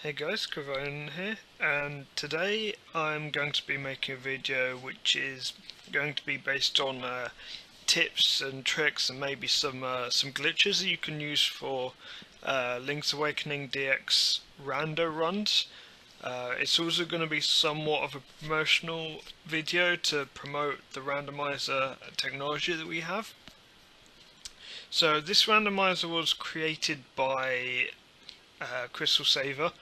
Hey guys, Kravon here, and today I'm going to be making a video which is going to be based on tips and tricks and maybe some glitches that you can use for Link's Awakening DX Rando runs. It's also going to be somewhat of a promotional video to promote the randomizer technology that we have. So this randomizer was created by CrystalSaver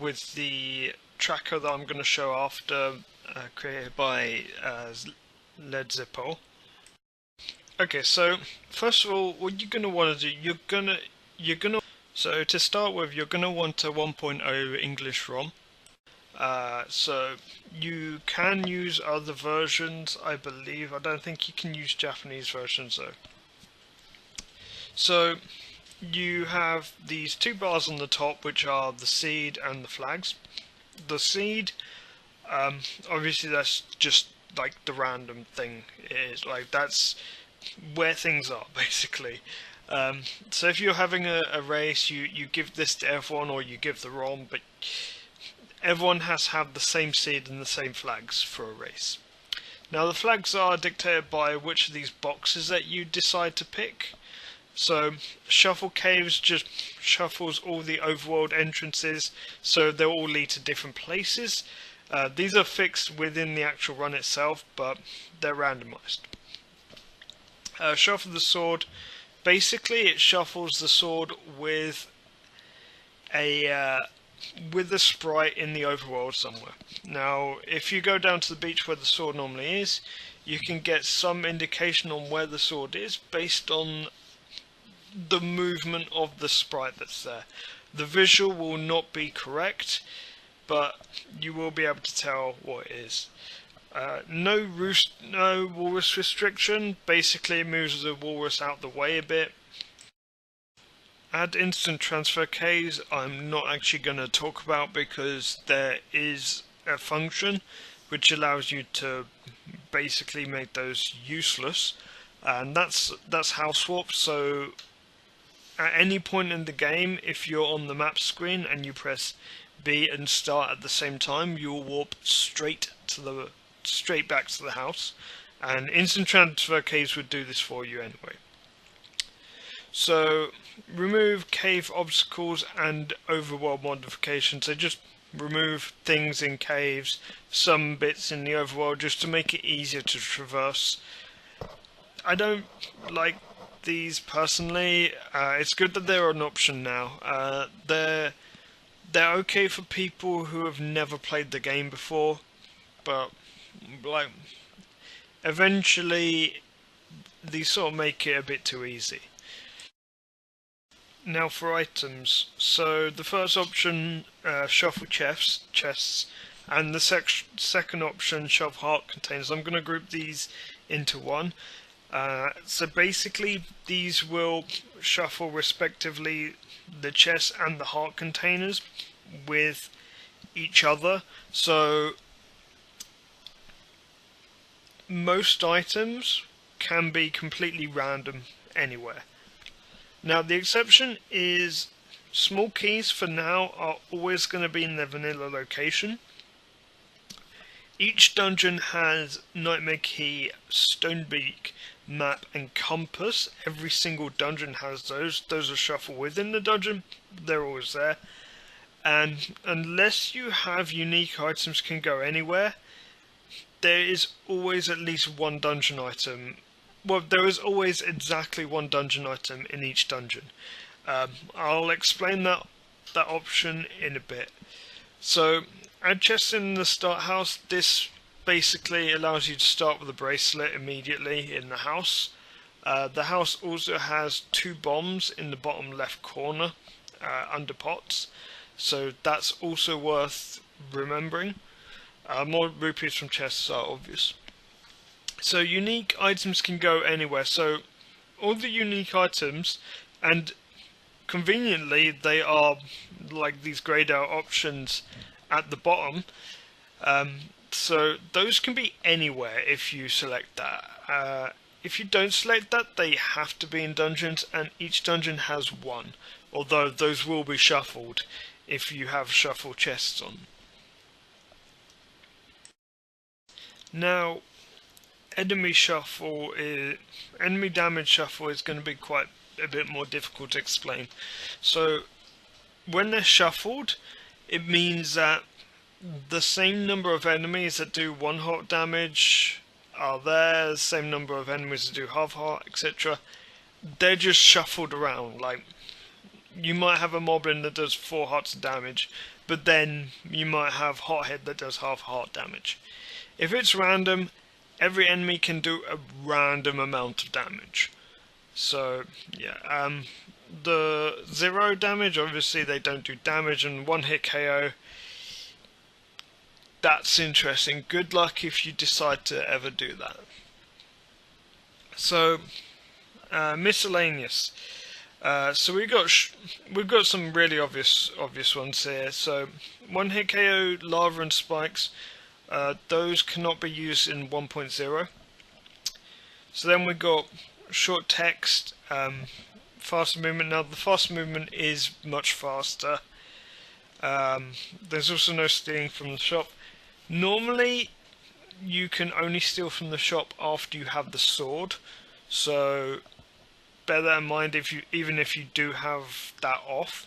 with the tracker that I'm going to show after, created by LedZeppole. Okay, so first of all, what you're going to want to do, so to start with, you're going to want a 1.0 English ROM. So you can use other versions, I believe. I don't think you can use Japanese versions though. So you have these two bars on the top, which are the seed and the flags. The seed, obviously that's just like the random thing is, like that's where things are basically. So if you're having a race, you give this to everyone or you give the ROM, but everyone has to have the same seed and the same flags for a race. Now the flags are dictated by which of these boxes that you decide to pick. So Shuffle Caves just shuffles all the overworld entrances, so they'll all lead to different places. These are fixed within the actual run itself, but they're randomized. Shuffle the Sword, basically it shuffles the sword with a sprite in the overworld somewhere. Now if you go down to the beach where the sword normally is, you can get some indication on where the sword is based on the movement of the sprite that's there. The visual will not be correct, but you will be able to tell what it is. No walrus restriction. Basically it moves the walrus out the way a bit. Add instant transfer keys I'm not actually going to talk about because there is a function which allows you to basically make those useless, and that's house swap. So at any point in the game, if you're on the map screen and you press B and start at the same time, you will warp straight back to the house, and instant transfer keys would do this for you anyway. So remove cave obstacles and overworld modifications. So just remove things in caves, some bits in the overworld, just to make it easier to traverse. I don't like these personally. It's good that they're an option now. They're okay for people who have never played the game before, but like eventually these sort of make it a bit too easy. Now for items, so the first option, shuffle chests, and the second option, shuffle heart containers. I'm going to group these into one. So basically these will shuffle respectively the chest and the heart containers with each other. So most items can be completely random anywhere. Now the exception is small keys for now are always going to be in their vanilla location. Each dungeon has Nightmare Key, Stonebeak, Map and Compass. Every single dungeon has those. Those are shuffled within the dungeon. They're always there. And unless you have unique items can go anywhere, there is always at least one dungeon item. Well, there is always exactly one dungeon item in each dungeon. I'll explain that option in a bit. So add chests in the start house. This basically allows you to start with a bracelet immediately in the house. The house also has two bombs in the bottom left corner under pots, so that's also worth remembering. More rupees from chests are obvious. So unique items can go anywhere. So all the unique items, and conveniently they are like these greyed out options at the bottom. So those can be anywhere if you select that. If you don't select that, they have to be in dungeons, and each dungeon has one, although those will be shuffled if you have shuffle chests on. Now, enemy damage shuffle is going to be quite a bit more difficult to explain. So, when they're shuffled, it means that the same number of enemies that do 1 heart damage are there, the same number of enemies that do half heart, etc. They're just shuffled around. Like, you might have a moblin that does 4 hearts of damage, but then you might have Hothead that does half heart damage. If it's random, every enemy can do a random amount of damage. So, yeah, the 0 damage, obviously they don't do damage, and 1-hit KO, that's interesting. Good luck if you decide to ever do that. So, miscellaneous. So we've got some really obvious ones here. So 1-hit KO, lava and spikes, those cannot be used in 1.0. So then we've got short text, fast movement. Now the fast movement is much faster. There's also no stealing from the shop. Normally you can only steal from the shop after you have the sword, so bear that in mind even if you do have that off.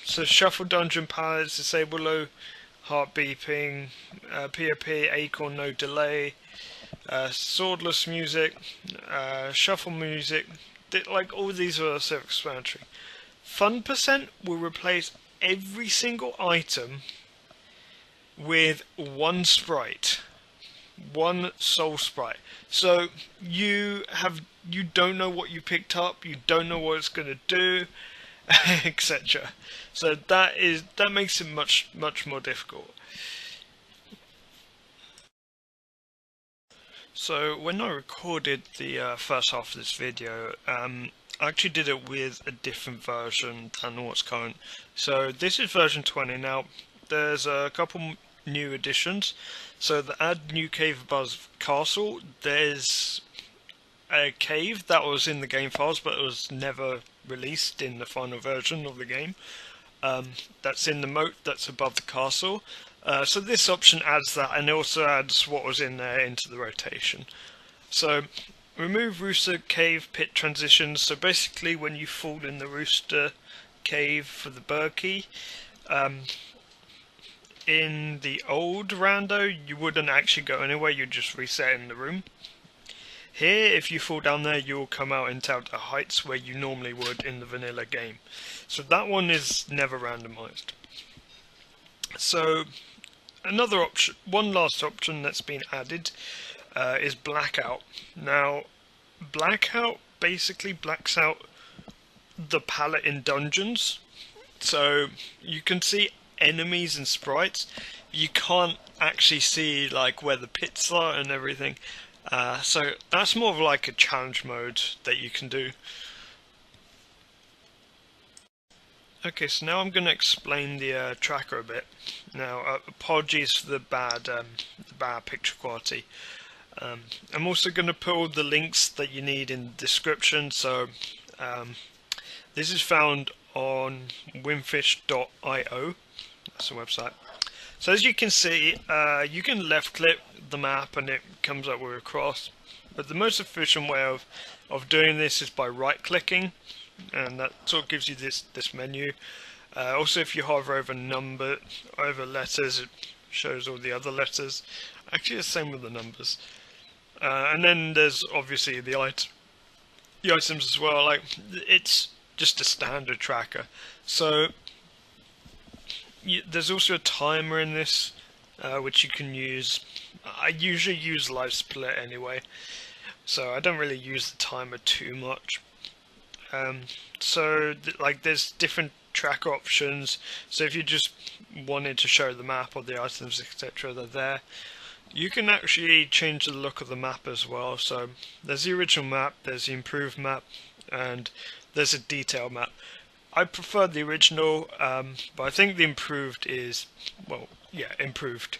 So shuffle dungeon palettes, disable low heart beeping, POP, acorn no delay, swordless music, shuffle music, like all these are self-explanatory. Fun percent will replace every single item with one sprite, one soul sprite. So you don't know what you picked up, you don't know what it's going to do, etc. So that makes it much more difficult. So when I recorded the first half of this video, I actually did it with a different version than what's current. So this is version 20 now. There's a couple new additions. So the add new cave above castle. There's a cave that was in the game files, but it was never released in the final version of the game. That's in the moat that's above the castle. So this option adds that, and it also adds what was in there into the rotation. So remove rooster cave pit transitions. So basically when you fall in the rooster cave for the bird key, in the old Rando you wouldn't actually go anywhere, you'd just reset in the room. Here, if you fall down there, you'll come out into the heights where you normally would in the vanilla game. So that one is never randomized. So another option, one last option that's been added is blackout. Now, blackout basically blacks out the palette in dungeons. So you can see enemies and sprites. You can't actually see like where the pits are and everything. So that's more of like a challenge mode that you can do. Okay, so now I'm going to explain the tracker a bit. Now, apologies for the bad picture quality. I'm also going to put all the links that you need in the description. So this is found on winfish.io. That's the website. So as you can see, you can left click the map and it comes up with a cross. But the most efficient way of doing this is by right clicking, and that sort of gives you this menu. Also, if you hover over letters, it shows all the other letters. Actually, the same with the numbers. And then there's obviously the items as well. Like, it's just a standard tracker. So there's also a timer in this, which you can use. I usually use live split anyway, so I don't really use the timer too much. So like there's different tracker options. So if you just wanted to show the map or the items, etc., they're there. You can actually change the look of the map as well. So there's the original map, there's the improved map, and there's a detailed map. I prefer the original, but I think the improved is, well, yeah, improved.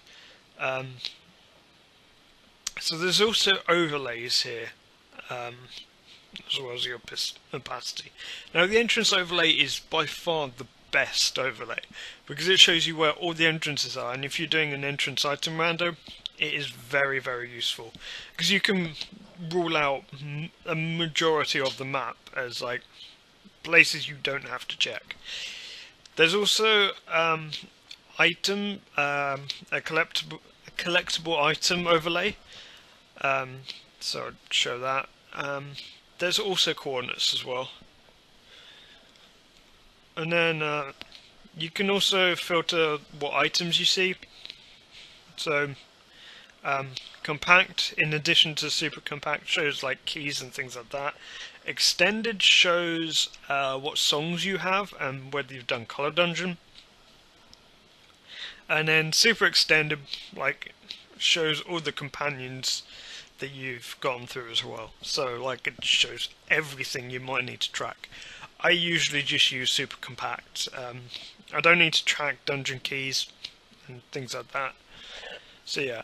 So there's also overlays here. as well as your opacity. Now the entrance overlay is by far the best overlay because it shows you where all the entrances are, and if you're doing an entrance item rando, it is very, very useful because you can rule out a majority of the map as like places you don't have to check. There's also item a collectible item overlay, so I'll show that. There's also coordinates as well, and then you can also filter what items you see. So compact, in addition to super compact, shows like keys and things like that. Extended shows what songs you have and whether you've done color dungeon. And then super extended like shows all the companions that you've gone through as well. So like it shows everything you might need to track. I usually just use super compact. I don't need to track dungeon keys and things like that. So yeah,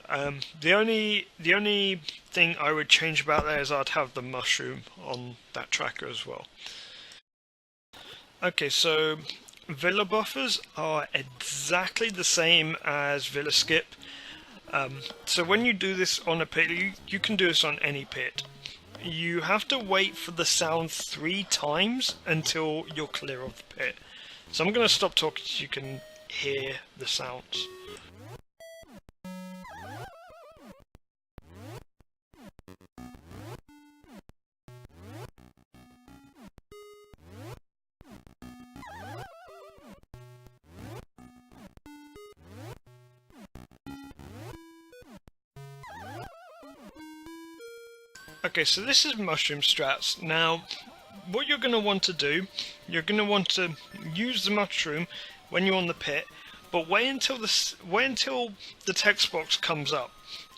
the only thing I would change about there is I'd have the mushroom on that tracker as well. Okay, so Villa buffers are exactly the same as Villa Skip. So when you do this on a pit, you can do this on any pit. You have to wait for the sound 3 times until you're clear of the pit. So I'm going to stop talking so you can hear the sounds. Okay, so this is mushroom strats. Now, what you're going to want to do, you're going to want to use the mushroom when you're on the pit, but wait until the text box comes up,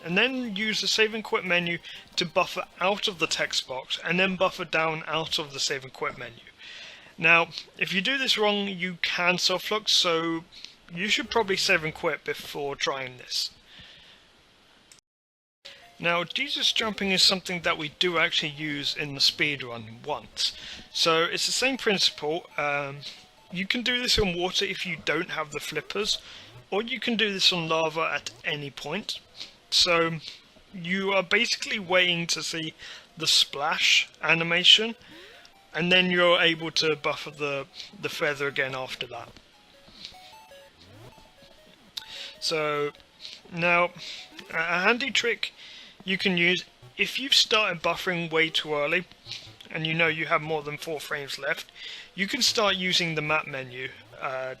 and then use the save and quit menu to buffer out of the text box, and then buffer down out of the save and quit menu. Now, if you do this wrong, you can softlock, so you should probably save and quit before trying this. Now, Jesus jumping is something that we do actually use in the speedrun once. So it's the same principle. You can do this on water if you don't have the flippers, or you can do this on lava at any point. So you are basically waiting to see the splash animation, and then you're able to buffer the feather again after that. So now, a handy trick you can use if you've started buffering way too early and you know you have more than 4 frames left, you can start using the map menu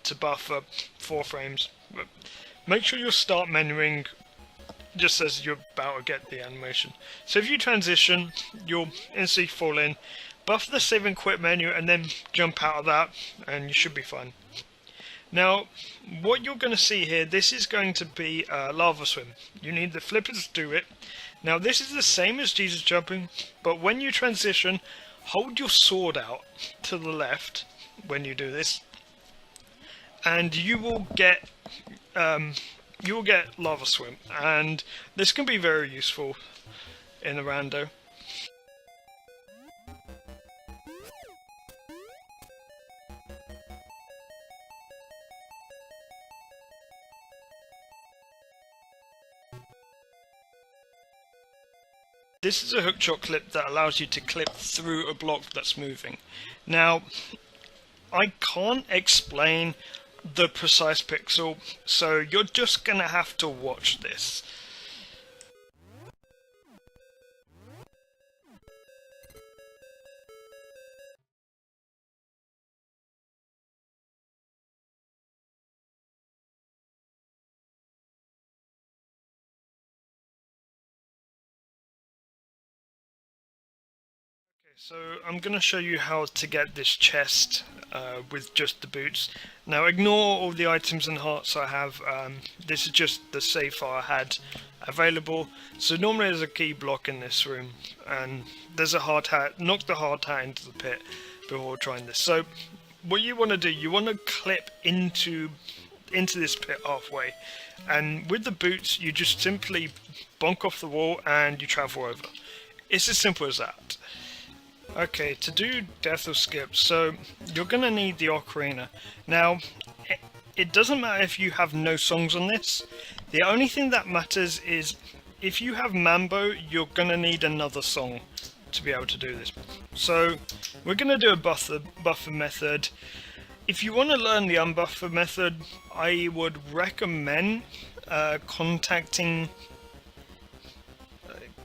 to buffer 4 frames. But make sure your start menuing just as you're about to get the animation. So if you transition, you'll instantly fall in, buff the save and quit menu, and then jump out of that, and you should be fine. Now, what you're going to see here, this is going to be a lava swim. You need the flippers to do it. Now, this is the same as Jesus jumping, but when you transition, hold your sword out to the left when you do this, and you will get lava swim, and this can be very useful in a rando. This is a hookshot clip that allows you to clip through a block that's moving. Now, I can't explain the precise pixel, so you're just gonna have to watch this. So I'm going to show you how to get this chest with just the boots. Now ignore all the items and hearts I have, this is just the save file I had available. So normally there's a key block in this room and there's a hard hat. Knock the hard hat into the pit before trying this. So what you want to do, you want to clip into this pit halfway, and with the boots you just simply bonk off the wall and you travel over. It's as simple as that. Okay, to do Dethyl Skip, so you're gonna need the ocarina. Now, it doesn't matter if you have no songs on this. The only thing that matters is if you have Mambo, you're gonna need another song to be able to do this. So we're gonna do a buffer method. If you want to learn the unbuffer method, I would recommend contacting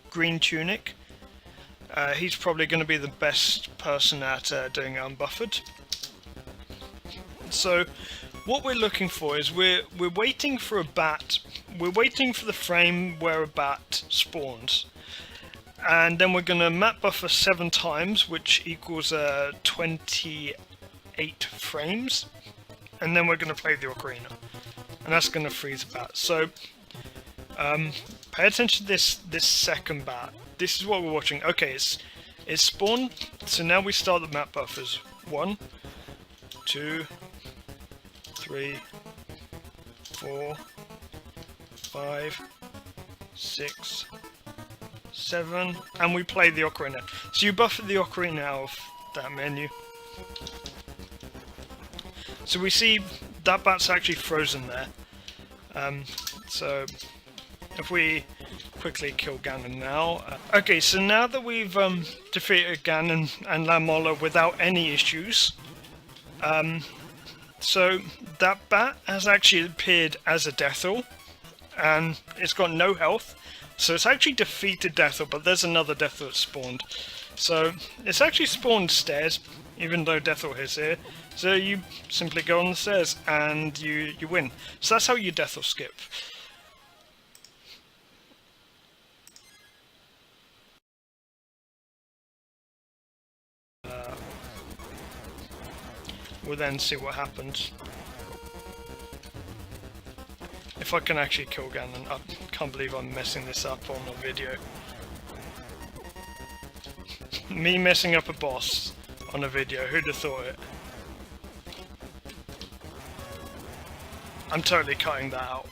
Green Tunic. He's probably going to be the best person at doing it unbuffered. So what we're looking for is we're waiting for a bat. We're waiting for the frame where a bat spawns, and then we're going to map buffer 7 times, which equals 28 frames, and then we're going to play the ocarina, and that's going to freeze a bat. So pay attention to this second bat. This is what we're watching. Okay, it's spawned, so now we start the map buffers. 1, 2, 3, 4, 5, 6, 7, and we play the ocarina. So you buffer the ocarina out of that menu. So we see that bat's actually frozen there. So if we quickly kill Ganon now. Okay, so now that we've defeated Ganon and Lamola without any issues, so that bat has actually appeared as a Dethyl, and it's got no health, so it's actually defeated Dethyl, but there's another Dethyl that spawned. So it's actually spawned stairs, even though Dethyl is here. So you simply go on the stairs and you win. So that's how you Dethyl skip. We'll then see what happens. If I can actually kill Ganon. I can't believe I'm messing this up on a video. Me messing up a boss on a video, who'd have thought it? I'm totally cutting that out.